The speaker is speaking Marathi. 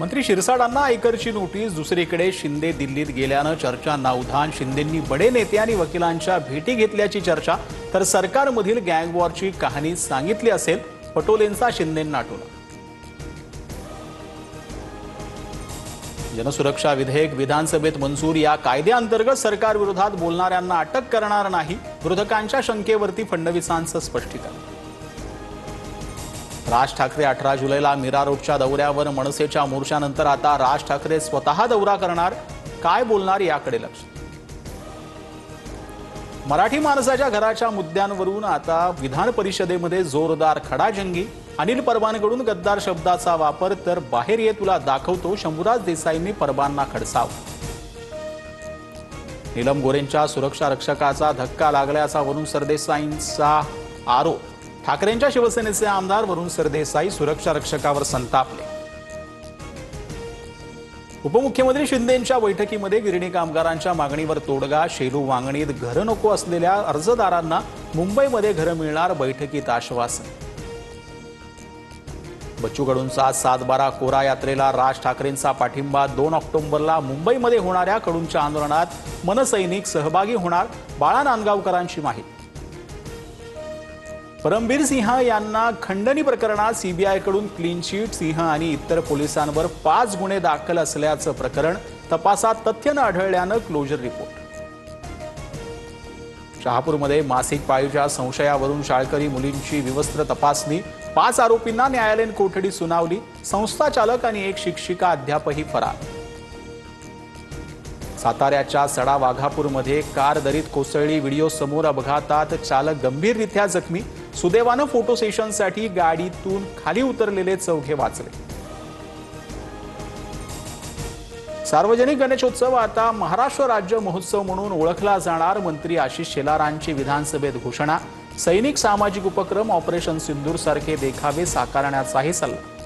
मंत्री शिरसाडांना आयकरची नोटीस। दुसरीकडे शिंदे दिल्लीत गेल्यानं चर्चांना उधाण। शिंदेंनी बडे नेते आणि वकिलांच्या भेटी घेतल्याची चर्चा। तर सरकारमधील गँगवॉरची कहाणी सांगितली असेल पटोलेंचा शिंदेंना टोला। जनसुरक्षा विधेयक विधानसभेत मंजूर। या कायद्याअंतर्गत सरकार विरोधात बोलणाऱ्यांना अटक करणार नाही। विरोधकांच्या शंकेवरती फडणवीसांचं स्पष्टीकरण। राज ठाकरे 18 जुलैला मीरा रोडच्या दौऱ्यावर। मनसेच्या मोर्चानंतर आता राज ठाकरे स्वतः दौरा करणार। काय बोलणार याकडे लक्ष। मराठी माणसाच्या घराच्या मुद्द्यांवरून आता विधान परिषदेमध्ये जोरदार खडाजंगी। अनिल परबांकडून गद्दार शब्दाचा वापर। तर बाहेर ये तुला दाखवतो शंभूराज देसाईंनी परबांना खडसावलं। नीलम गोरेंच्या सुरक्षा रक्षकाचा धक्का लागल्याचा वरुण सरदेसाईंचा आरोप। ठाकरेंच्या शिवसेनेचे आमदार वरुण सरदेसाई सुरक्षा रक्षकावर संतापले। उपमुख्यमंत्री शिंदेंच्या बैठकीमध्ये गिरणी कामगारांच्या मागणीवर तोडगा। शेलू वांगणीत घरं नको असलेल्या अर्जदारांना मुंबईमध्ये घरं मिळणार। बैठकीत आश्वासन। बच्चू कडूंचा 7/12 कोरा यात्रेला राज ठाकरेंचा पाठिंबा। 2 ऑक्टोबरला मुंबईमध्ये होणाऱ्या कडूंच्या आंदोलनात मनसैनिक सहभागी होणार। बाळा नांदगावकरांची माहिती। परमबीर सिंह यांना खंडणी प्रकरणात सीबीआयकडून क्लीन चिट। सिंह आणि इतर पोलिसांवर 5 गुन्हे दाखल असल्याचं प्रकरण। तपासात तथ्य न आढळल्यानं क्लोजर रिपोर्ट। शहापूरमध्ये मासिक पाळीच्या संशयावरून शाळकरी मुलींची विवस्त्र तपासणी। 5 आरोपींना न्यायालयीन कोठडी सुनावली। संस्था चालक आणि एक शिक्षिका अद्यापही फरार। साताऱ्याच्या सडा वाघापूरमध्ये कार दरीत कोसळली। व्हिडिओ समोर। अपघातात चालक गंभीररित्या जखमी। सुदैवानं फोटो सेशनसाठी गाडीतून खाली उतरलेले चौघे वाचले। सार्वजनिक गणेशोत्सव आता महाराष्ट्र राज्य महोत्सव म्हणून ओळखला जाणार। मंत्री आशिष शेलारांची विधानसभेत घोषणा। सैनिक सामाजिक उपक्रम ऑपरेशन सिंदूर सारखे देखावे साकारण्याचाही सल्ला।